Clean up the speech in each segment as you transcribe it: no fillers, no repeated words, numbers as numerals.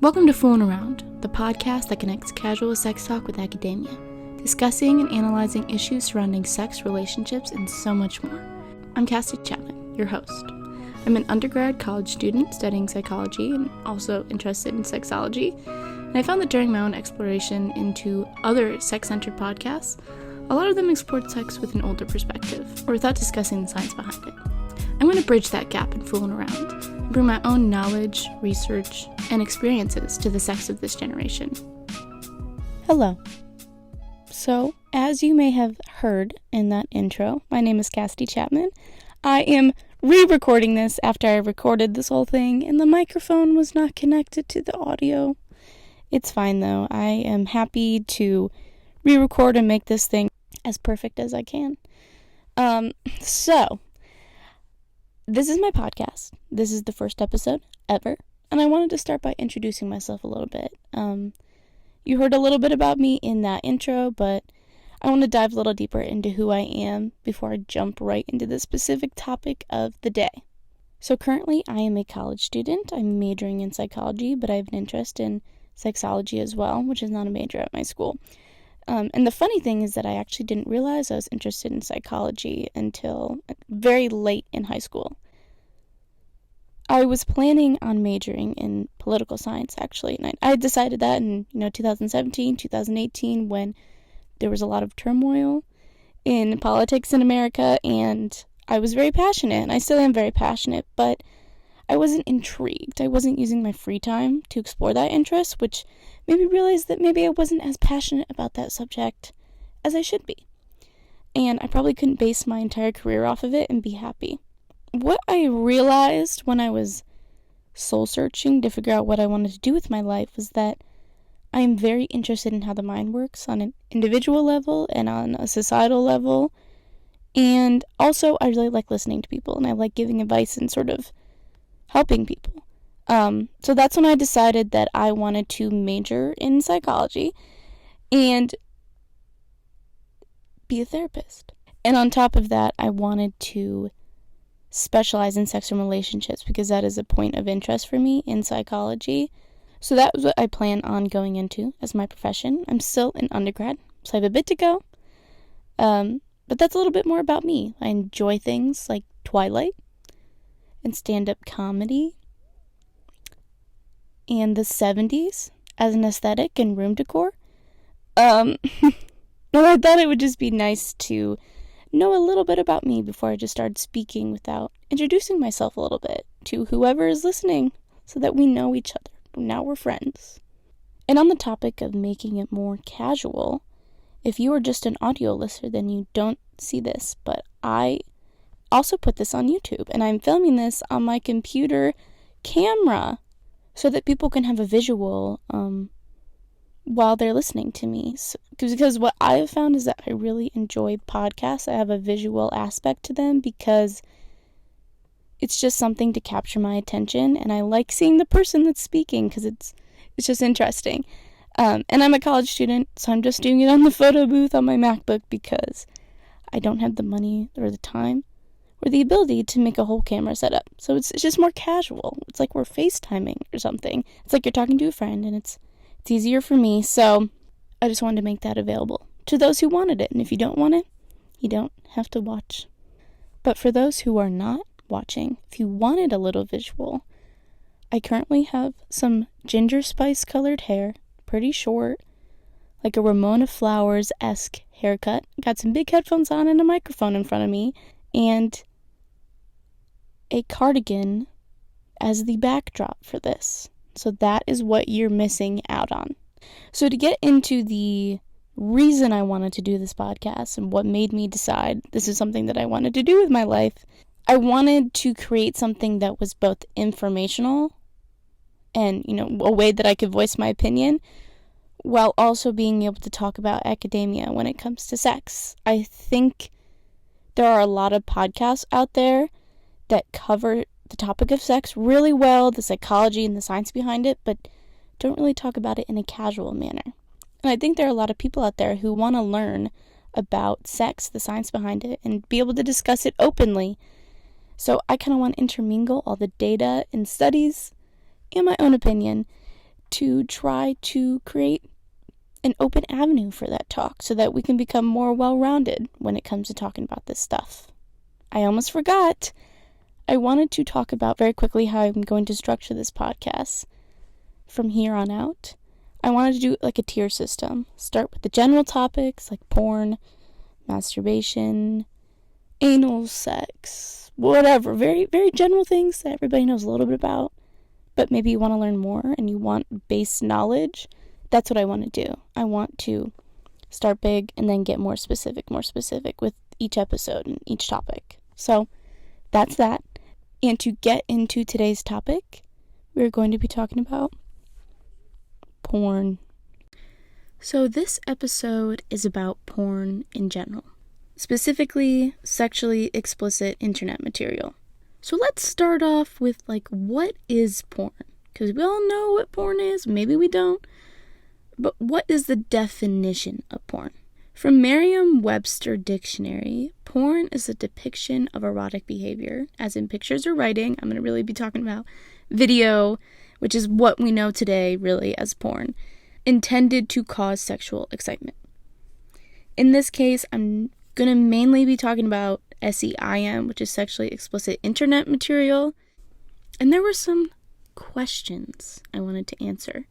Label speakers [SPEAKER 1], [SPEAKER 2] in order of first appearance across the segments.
[SPEAKER 1] Welcome to Foolin Around, the podcast that connects casual sex talk with academia, discussing and analyzing issues surrounding sex, relationships, and so much more. I'm Cassidy, your host. I'm an undergrad college student studying psychology and also interested in sexology, and I found that during my own exploration into other sex-centered podcasts, a lot of them explored sex with an older perspective, or without discussing the science behind it. I'm going to bridge that gap in Foolin Around and bring my own knowledge, research, and experiences to the sex of this generation. Hello. So, as you may have heard in that intro, my name is Cassidy Chapman. I am re-recording this after I recorded this whole thing, and the microphone was not connected to the audio. It's fine, though. I am happy to re-record and make this thing as perfect as I can. So, this is my podcast. This is the first episode ever, and I wanted to start by introducing myself a little bit. You heard a little bit about me in that intro, but I want to dive a little deeper into who I am before I jump right into the specific topic of the day. So currently, I am a college student. I'm majoring in psychology, but I have an interest in sexology as well, which is not a major at my school. And the funny thing is that I actually didn't realize I was interested in psychology until very late in high school. I was planning on majoring in political science, actually, and I decided that in 2017, 2018, when there was a lot of turmoil in politics in America, and I was very passionate, and I still am very passionate, but I wasn't intrigued. I wasn't using my free time to explore that interest, which made me realize that maybe I wasn't as passionate about that subject as I should be. And I probably couldn't base my entire career off of it and be happy. What I realized when I was soul-searching to figure out what I wanted to do with my life was that I am very interested in how the mind works on an individual level and on a societal level. And also, I really like listening to people, and I like giving advice and sort of helping people. So that's when I decided that I wanted to major in psychology and be a therapist. And on top of that, I wanted to specialize in sex and relationships because that is a point of interest for me in psychology. So that was what I plan on going into as my profession. I'm still an undergrad, so I have a bit to go. But that's a little bit more about me. I enjoy things like Twilight and stand-up comedy and the 70s as an aesthetic and room decor. And I thought it would just be nice to know a little bit about me before I just started speaking without introducing myself a little bit to whoever is listening so that we know each other. Now we're friends. And on the topic of making it more casual, if you are just an audio listener, then you don't see this, but I also put this on YouTube, and I'm filming this on my computer camera so that people can have a visual while they're listening to me. Because what I have found is that I really enjoy podcasts. I have a visual aspect to them because it's just something to capture my attention, and I like seeing the person that's speaking because it's just interesting. And I'm a college student, so I'm just doing it on the photo booth on my MacBook because I don't have the money or the time or the ability to make a whole camera setup. So it's just more casual. It's like we're FaceTiming or something. It's like you're talking to a friend, and it's easier for me. So I just wanted to make that available to those who wanted it. And if you don't want it, you don't have to watch. But for those who are not watching, if you wanted a little visual, I currently have some ginger spice colored hair, pretty short, like a Ramona Flowers-esque haircut. Got some big headphones on and a microphone in front of me, and a cardigan as the backdrop for this. So that is what you're missing out on. So to get into the reason I wanted to do this podcast and what made me decide this is something that I wanted to do with my life, I wanted to create something that was both informational and, a way that I could voice my opinion while also being able to talk about academia when it comes to sex. I think there are a lot of podcasts out there that cover the topic of sex really well, the psychology and the science behind it, but don't really talk about it in a casual manner. And I think there are a lot of people out there who want to learn about sex, the science behind it, and be able to discuss it openly. So I kind of want to intermingle all the data and studies and my own opinion to try to create an open avenue for that talk so that we can become more well-rounded when it comes to talking about this stuff. I almost forgot. I wanted to talk about very quickly how I'm going to structure this podcast from here on out. I wanted to do like a tier system. Start with the general topics like porn, masturbation, anal sex, whatever. Very, very general things that everybody knows a little bit about. But maybe you want to learn more and you want base knowledge. That's what I want to do. I want to start big and then get more specific with each episode and each topic. So that's that. And to get into today's topic, we're going to be talking about porn. So this episode is about porn in general, specifically sexually explicit internet material. So let's start off with what is porn? Because we all know what porn is, maybe we don't. But what is the definition of porn? From Merriam-Webster Dictionary, porn is a depiction of erotic behavior, as in pictures or writing. I'm going to really be talking about video, which is what we know today really as porn, intended to cause sexual excitement. In this case, I'm going to mainly be talking about SEIM, which is sexually explicit internet material. And there were some questions I wanted to answer.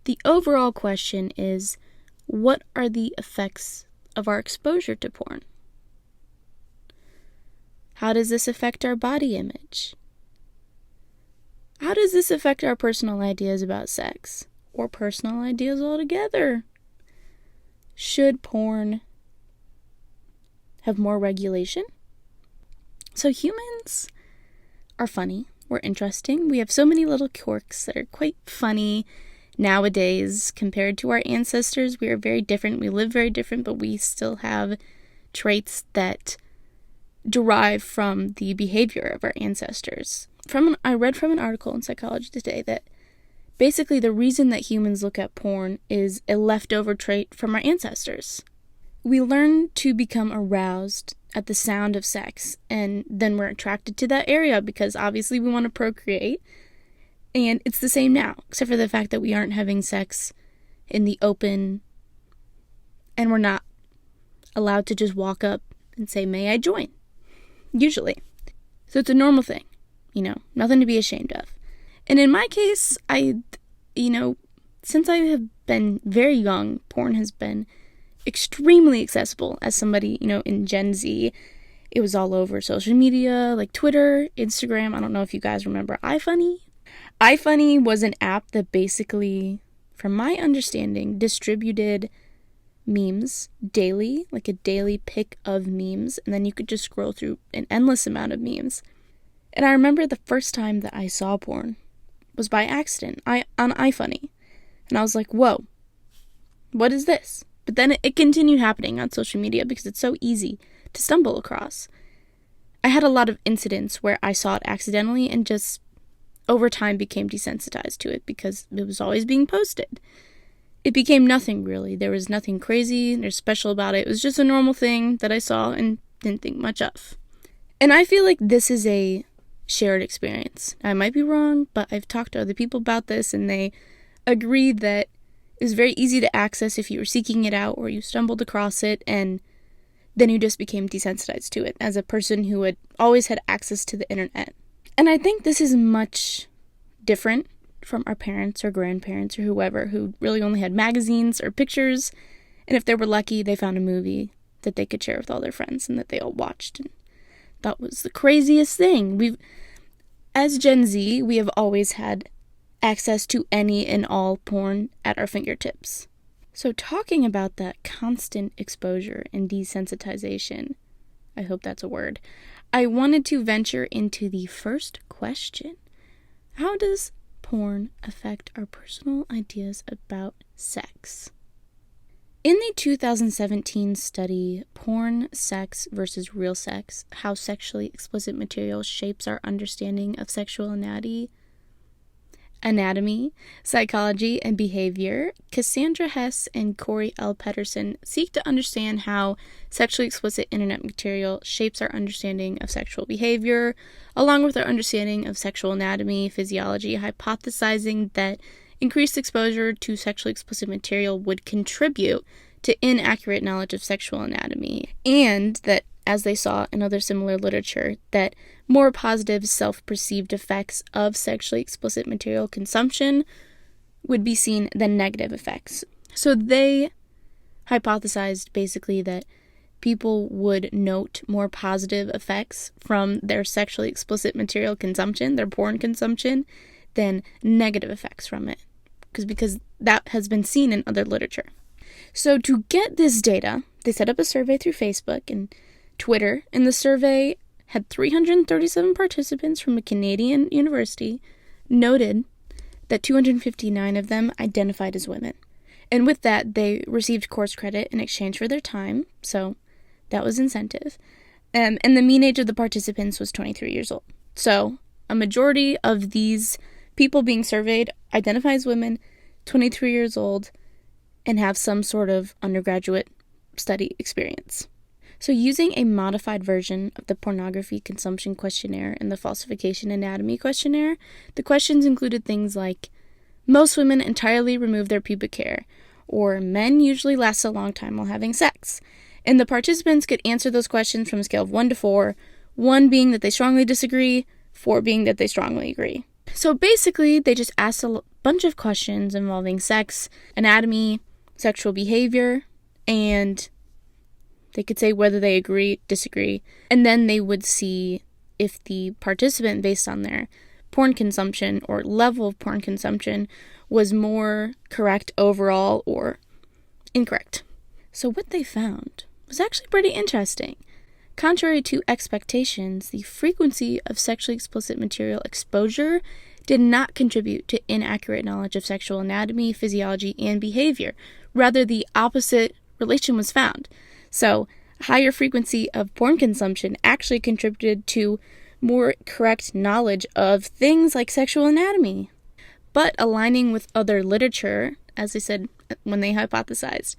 [SPEAKER 1] The overall question is, what are the effects of our exposure to porn? How does this affect our body image? How does this affect our personal ideas about sex? Or personal ideas altogether? Should porn have more regulation? So humans are funny. We're interesting. We have so many little quirks that are quite funny nowadays compared to our ancestors. We are very different. We live very different, but we still have traits that derive from the behavior of our ancestors. I read from an article in Psychology Today that basically the reason that humans look at porn is a leftover trait from our ancestors. We learn to become aroused at the sound of sex, and then we're attracted to that area because obviously we want to procreate. And it's the same now, except for the fact that we aren't having sex in the open, and we're not allowed to just walk up and say, "May I join?" Usually. So it's a normal thing, nothing to be ashamed of. And in my case, since I have been very young, porn has been extremely accessible. As somebody, in Gen Z, it was all over social media, like Twitter, Instagram. I don't know if you guys remember iFunny. iFunny was an app that basically, from my understanding, distributed memes daily, like a daily pick of memes, and then you could just scroll through an endless amount of memes. And I remember the first time that I saw porn was by accident on iFunny. And I was like, whoa, what is this? But then it continued happening on social media because it's so easy to stumble across. I had a lot of incidents where I saw it accidentally and just over time became desensitized to it because it was always being posted. It became nothing really. There was nothing crazy or special about it. It was just a normal thing that I saw and didn't think much of. And I feel like this is a shared experience. I might be wrong, but I've talked to other people about this and they agree that it was very easy to access if you were seeking it out or you stumbled across it and then you just became desensitized to it as a person who had always had access to the internet. And I think this is much different from our parents or grandparents or whoever who really only had magazines or pictures, and if they were lucky, they found a movie that they could share with all their friends and that they all watched and thought was the craziest thing. As Gen Z, we have always had access to any and all porn at our fingertips. So talking about that constant exposure and desensitization, I hope that's a word, I wanted to venture into the first question. How does porn affect our personal ideas about sex? In the 2017 study, Porn, Sex versus Real Sex, How Sexually Explicit Material Shapes Our Understanding of Sexual Anatomy, Psychology, and Behavior, Cassandra Hess and Corey L. Pedersen seek to understand how sexually explicit internet material shapes our understanding of sexual behavior, along with our understanding of sexual anatomy, physiology, hypothesizing that increased exposure to sexually explicit material would contribute to inaccurate knowledge of sexual anatomy, and that, as they saw in other similar literature, that more positive self-perceived effects of sexually explicit material consumption would be seen than negative effects. So they hypothesized basically that people would note more positive effects from their sexually explicit material consumption, their porn consumption, than negative effects from it, because that has been seen in other literature. So to get this data, they set up a survey through Facebook and Twitter, and the survey had 337 participants from a Canadian university, noted that 259 of them identified as women. And with that, they received course credit in exchange for their time, so that was incentive. And the mean age of the participants was 23 years old. So a majority of these people being surveyed identify as women, 23 years old, and have some sort of undergraduate study experience. So using a modified version of the pornography consumption questionnaire and the falsification anatomy questionnaire, the questions included things like, most women entirely remove their pubic hair, or men usually last a long time while having sex. And the participants could answer those questions from a scale of 1 to 4, 1 being that they strongly disagree, 4 being that they strongly agree. So basically, they just asked a bunch of questions involving sex, anatomy, sexual behavior, and they could say whether they agree, disagree, and then they would see if the participant, based on their porn consumption or level of porn consumption, was more correct overall or incorrect. So what they found was actually pretty interesting. Contrary to expectations, the frequency of sexually explicit material exposure did not contribute to inaccurate knowledge of sexual anatomy, physiology, and behavior. Rather, the opposite relation was found. So, higher frequency of porn consumption actually contributed to more correct knowledge of things like sexual anatomy. But aligning with other literature, as I said when they hypothesized,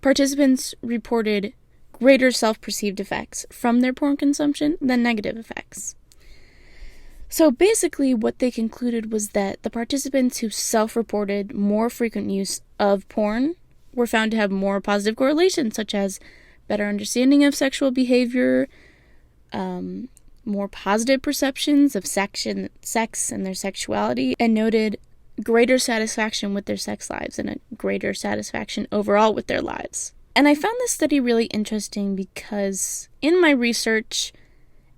[SPEAKER 1] participants reported greater self-perceived effects from their porn consumption than negative effects. So basically what they concluded was that the participants who self-reported more frequent use of porn were found to have more positive correlations, such as better understanding of sexual behavior, more positive perceptions of sex and their sexuality, and noted greater satisfaction with their sex lives and a greater satisfaction overall with their lives. And I found this study really interesting because in my research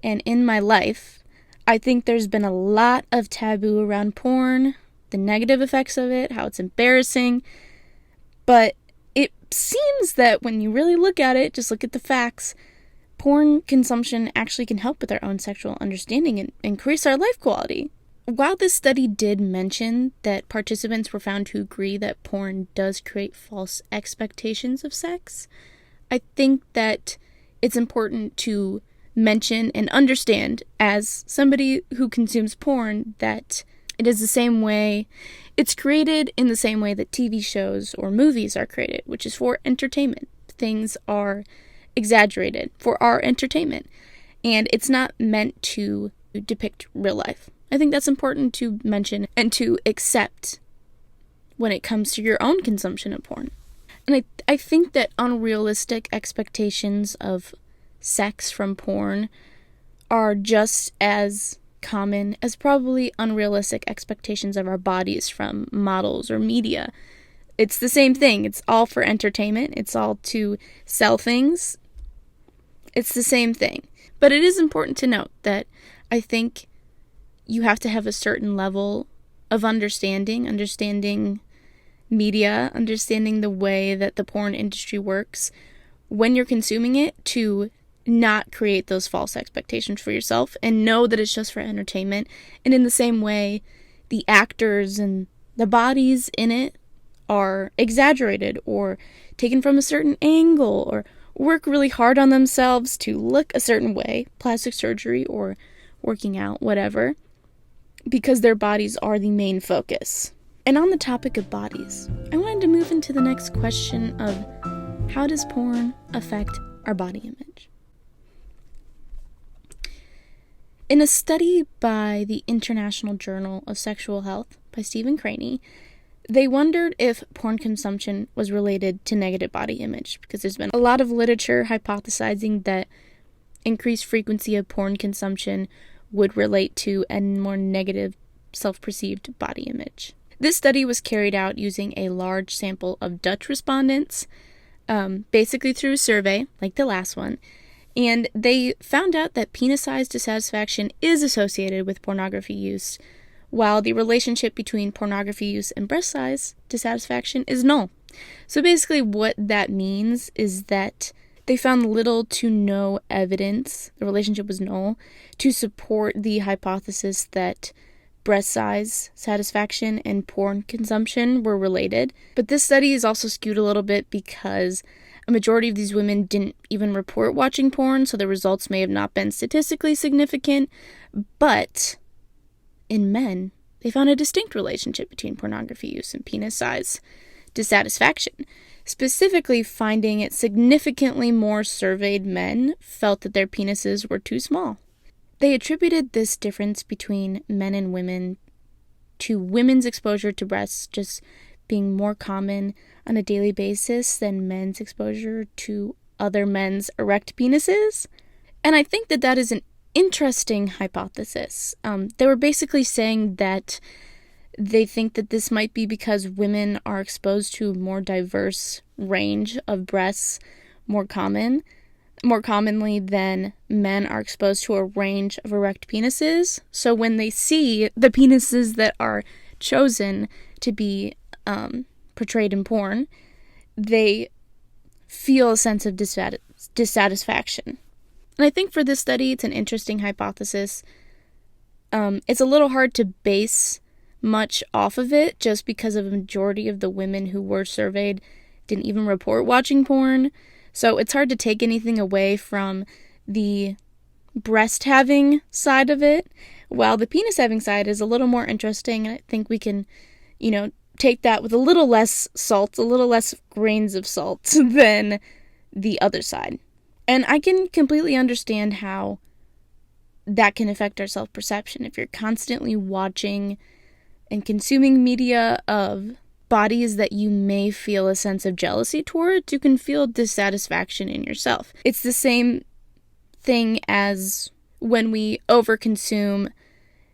[SPEAKER 1] and in my life, I think there's been a lot of taboo around porn, the negative effects of it, how it's embarrassing, but it seems that when you really look at it, just look at the facts, porn consumption actually can help with our own sexual understanding and increase our life quality. While this study did mention that participants were found to agree that porn does create false expectations of sex, I think that it's important to mention and understand, as somebody who consumes porn, that it is the same way, it's created in the same way that TV shows or movies are created, which is for entertainment. Things are exaggerated for our entertainment, and it's not meant to depict real life. I think that's important to mention and to accept when it comes to your own consumption of porn. And I think that unrealistic expectations of sex from porn are just as common as probably unrealistic expectations of our bodies from models or media. It's the same thing. It's all for entertainment. It's all to sell things. It's the same thing. But it is important to note that I think you have to have a certain level of understanding media, understanding the way that the porn industry works when you're consuming it, to not create those false expectations for yourself and know that it's just for entertainment. And in the same way, the actors and the bodies in it are exaggerated or taken from a certain angle or work really hard on themselves to look a certain way, plastic surgery or working out, whatever, because their bodies are the main focus. And on the topic of bodies, I wanted to move into the next question of how does porn affect our body image? In a study by the International Journal of Sexual Health by Stephen Craney, They wondered if porn consumption was related to negative body image, because there's been a lot of literature hypothesizing that increased frequency of porn consumption would relate to a more negative self-perceived body image. This study was carried out using a large sample of Dutch respondents, basically through a survey, like the last one, and they found out that penis size dissatisfaction is associated with pornography use, while the relationship between pornography use and breast size dissatisfaction is null. So basically what that means is that they found little to no evidence, the relationship was null, to support the hypothesis that breast size satisfaction and porn consumption were related. But this study is also skewed a little bit because a majority of these women didn't even report watching porn, so the results may have not been statistically significant. But in men, they found a distinct relationship between pornography use and penis size dissatisfaction, specifically finding it significantly more surveyed men felt that their penises were too small. They attributed this difference between men and women to women's exposure to breasts just being more common on a daily basis than men's exposure to other men's erect penises. And I think that that is an interesting hypothesis. They were basically saying that they think that this might be because women are exposed to a more diverse range of breasts more commonly than men are exposed to a range of erect penises. So when they see the penises that are chosen to be portrayed in porn, they feel a sense of dissatisfaction. And I think for this study, it's an interesting hypothesis. It's a little hard to base much off of it just because of a majority of the women who were surveyed didn't even report watching porn. So it's hard to take anything away from the breast having side of it, while the penis having side is a little more interesting. And I think we can, take that with a little less salt, a little less grains of salt than the other side. And I can completely understand how that can affect our self-perception. If you're constantly watching and consuming media of bodies that you may feel a sense of jealousy towards, you can feel dissatisfaction in yourself. It's the same thing as when we overconsume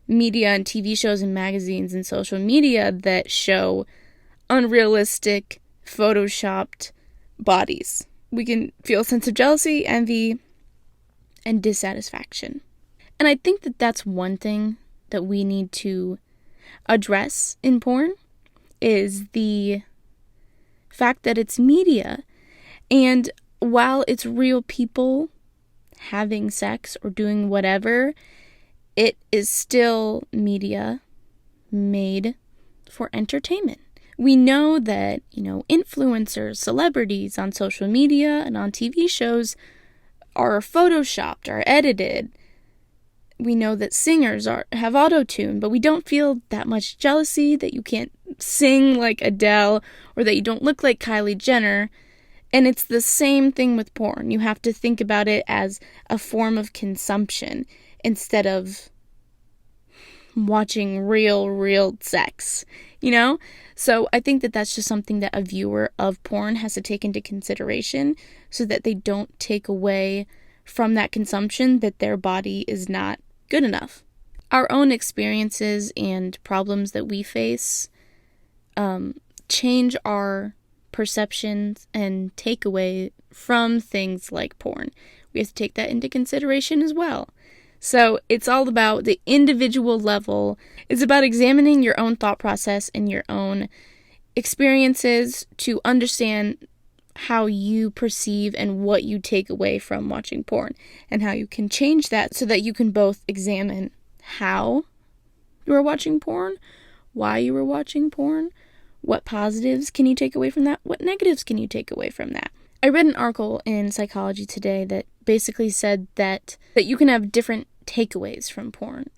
[SPEAKER 1] media and TV shows and magazines and social media that show unrealistic, photoshopped bodies. We can feel a sense of jealousy, envy, and dissatisfaction. And I think that that's one thing that we need to address in porn, is the fact that it's media. And while it's real people having sex or doing whatever, it is still media made for entertainment. We know that, influencers, celebrities on social media and on TV shows are photoshopped, are edited. We know that singers have auto-tune, but we don't feel that much jealousy that you can't sing like Adele or that you don't look like Kylie Jenner. And it's the same thing with porn. You have to think about it as a form of consumption instead of watching real sex, So I think that that's just something that a viewer of porn has to take into consideration so that they don't take away from that consumption that their body is not good enough. Our own experiences and problems that we face change our perceptions and takeaway from things like porn. We have to take that into consideration as well. So it's all about the individual level. It's about examining your own thought process and your own experiences to understand how you perceive and what you take away from watching porn, and how you can change that so that you can both examine how you are watching porn, why you are watching porn, what positives can you take away from that, what negatives can you take away from that. I read an article in Psychology Today that basically said that you can have different takeaways from porn.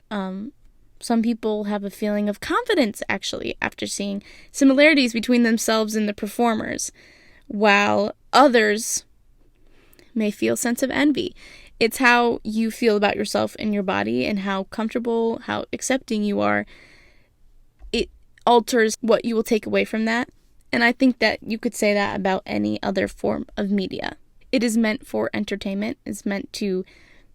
[SPEAKER 1] Some people have a feeling of confidence, actually, after seeing similarities between themselves and the performers, while others may feel a sense of envy. It's how you feel about yourself and your body and how comfortable, how accepting you are. It alters what you will take away from that. And I think that you could say that about any other form of media. It is meant for entertainment. It's meant to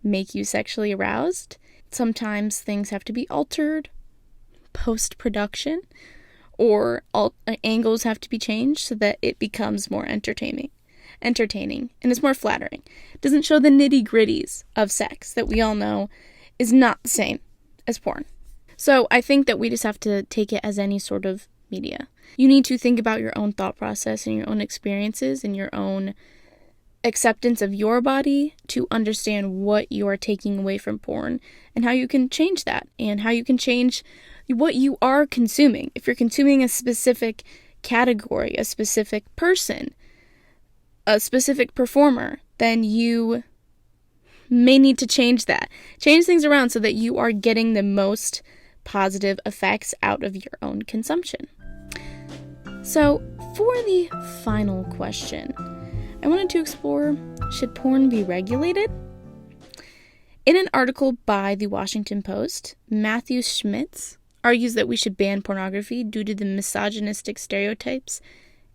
[SPEAKER 1] make you sexually aroused. Sometimes things have to be altered post-production, or angles have to be changed so that it becomes more entertaining, and it's more flattering. It doesn't show the nitty-gritties of sex that we all know is not the same as porn. So I think that we just have to take it as any sort of media. You need to think about your own thought process and your own experiences and your own acceptance of your body to understand what you are taking away from porn and how you can change that and how you can change what you are consuming. If you're consuming a specific category, a specific person, a specific performer, then you may need to change that. Change things around so that you are getting the most positive effects out of your own consumption. So, for the final question, I wanted to explore, should porn be regulated? In an article by the Washington Post, Matthew Schmitz argues that we should ban pornography due to the misogynistic stereotypes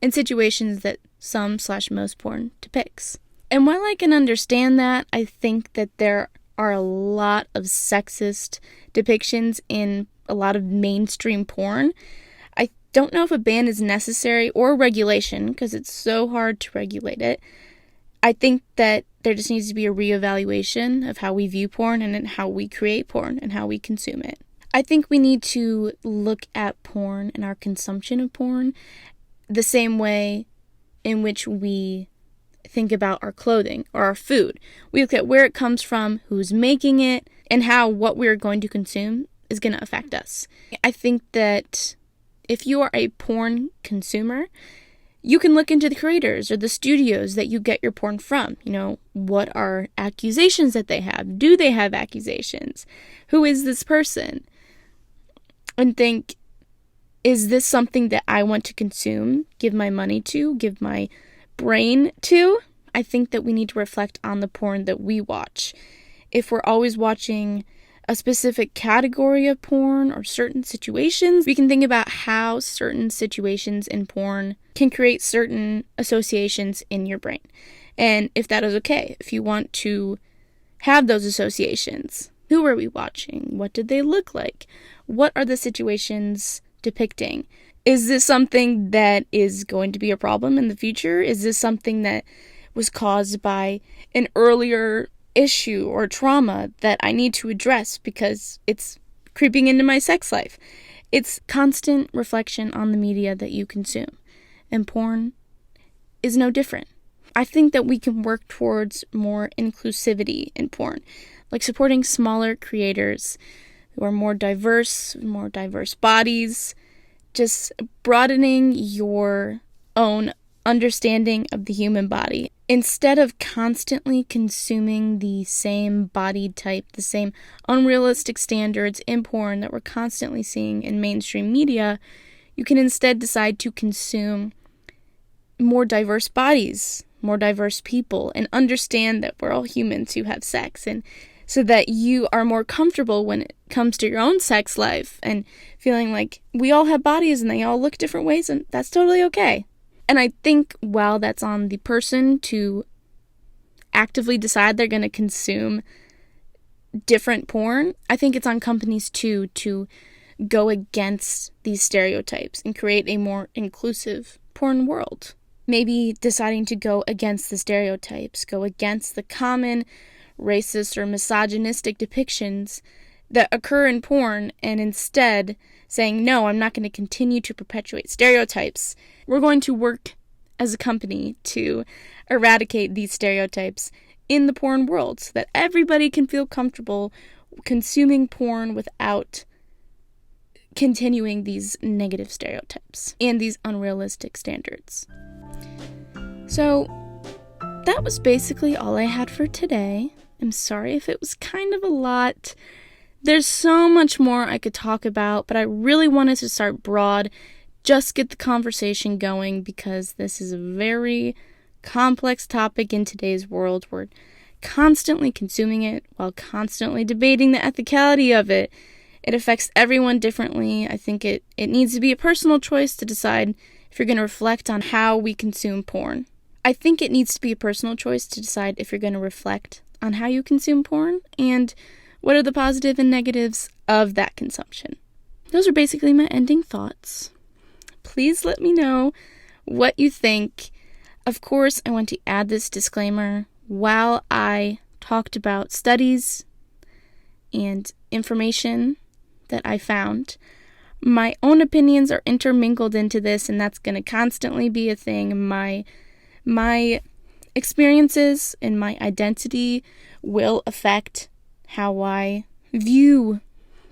[SPEAKER 1] and situations that some/most porn depicts. And while I can understand that, I think that there are a lot of sexist depictions in a lot of mainstream porn. I don't know if a ban is necessary or regulation, because it's so hard to regulate it. I think that there just needs to be a reevaluation of how we view porn and how we create porn and how we consume it. I think we need to look at porn and our consumption of porn the same way in which we think about our clothing or our food. We look at where it comes from, who's making it, and how what we're going to consume is going to affect us. I think that if you are a porn consumer, you can look into the creators or the studios that you get your porn from. You know, what are accusations that they have? Do they have accusations? Who is this person? And think, is this something that I want to consume, give my money to, give my brain to? I think that we need to reflect on the porn that we watch. If we're always watching a specific category of porn or certain situations, we can think about how certain situations in porn can create certain associations in your brain. And if that is okay, if you want to have those associations, who are we watching? What did they look like? What are the situations depicting? Is this something that is going to be a problem in the future? Is this something that was caused by an earlier issue or trauma that I need to address because it's creeping into my sex life? It's constant reflection on the media that you consume, and porn is no different. I think that we can work towards more inclusivity in porn, like supporting smaller creators who are more diverse bodies, just broadening your own understanding of the human body. Instead of constantly consuming the same body type, the same unrealistic standards in porn that we're constantly seeing in mainstream media, you can instead decide to consume more diverse bodies, more diverse people, and understand that we're all humans who have sex, and so that you are more comfortable when it comes to your own sex life and feeling like we all have bodies and they all look different ways, and that's totally okay. And I think while that's on the person to actively decide they're going to consume different porn, I think it's on companies too to go against these stereotypes and create a more inclusive porn world. Maybe deciding to go against the stereotypes, go against the common racist or misogynistic depictions that occur in porn, and instead saying, no, I'm not going to continue to perpetuate stereotypes. We're going to work as a company to eradicate these stereotypes in the porn world so that everybody can feel comfortable consuming porn without continuing these negative stereotypes and these unrealistic standards. So that was basically all I had for today. I'm sorry if it was kind of a lot. There's so much more I could talk about, but I really wanted to start broad, just get the conversation going, because this is a very complex topic in today's world. We're constantly consuming it while constantly debating the ethicality of it It affects everyone differently. I think it needs to be a personal choice to decide if you're going to reflect on how we consume porn. I think it needs to be a personal choice to decide if you're going to reflect on how you consume porn and what are the positive and negatives of that consumption. Those are basically my ending thoughts. Please let me know what you think. Of course, I want to add this disclaimer. While I talked about studies and information that I found, my own opinions are intermingled into this, and that's going to constantly be a thing. My experiences and my identity will affect how I view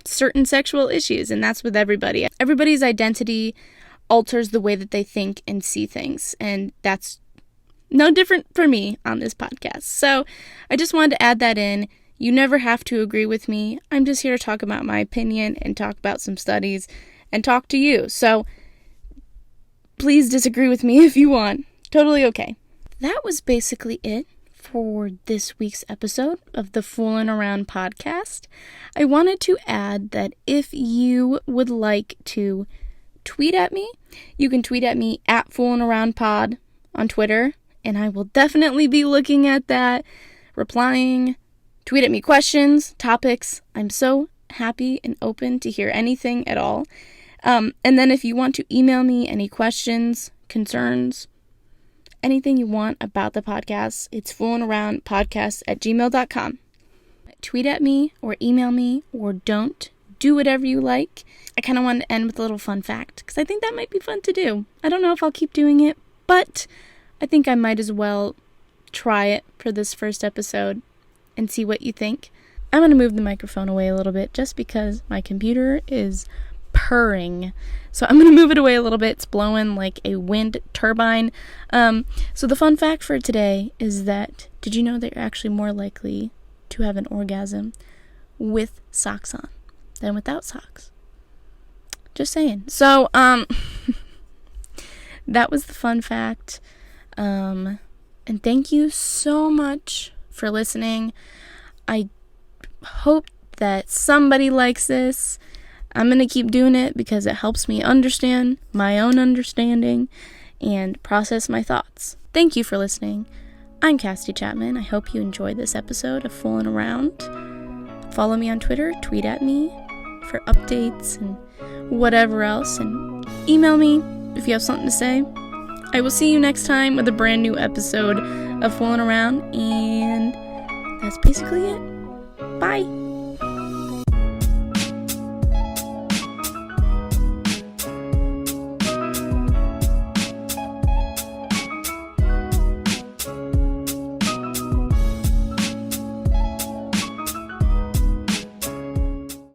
[SPEAKER 1] certain sexual issues, and that's with everybody. Everybody's identity alters the way that they think and see things, and that's no different for me on this podcast. So I just wanted to add that in. You never have to agree with me. I'm just here to talk about my opinion and talk about some studies and talk to you. So please disagree with me if you want. Totally okay. That was basically it for this week's episode of the Foolin Around Podcast. I wanted to add that if you would like to tweet at me, you can tweet at me at Foolin Around Pod on Twitter, and I will definitely be looking at that, replying. Tweet at me questions, topics. I'm so happy and open to hear anything at all. And then if you want to email me any questions, concerns, anything you want about the podcast, it's foolinaroundpodcast@gmail.com. Tweet at me or email me or don't. Do whatever you like. I kind of wanted to end with a little fun fact because I think that might be fun to do. I don't know if I'll keep doing it, but I think I might as well try it for this first episode and see what you think. I'm going to move the microphone away a little bit just because my computer is purring. So I'm going to move it away a little bit. It's blowing like a wind turbine. So the fun fact for today is that, did you know that you're actually more likely to have an orgasm with socks on than without socks? Just saying. So, that was the fun fact. And thank you so much for listening. I hope that somebody likes this. I'm going to keep doing it because it helps me understand my own understanding and process my thoughts. Thank you for listening. I'm Cassidy Chapman. I hope you enjoyed this episode of Foolin Around. Follow me on Twitter, tweet at me for updates and whatever else, and email me if you have something to say. I will see you next time with a brand new episode of Foolin Around, and that's basically it. Bye!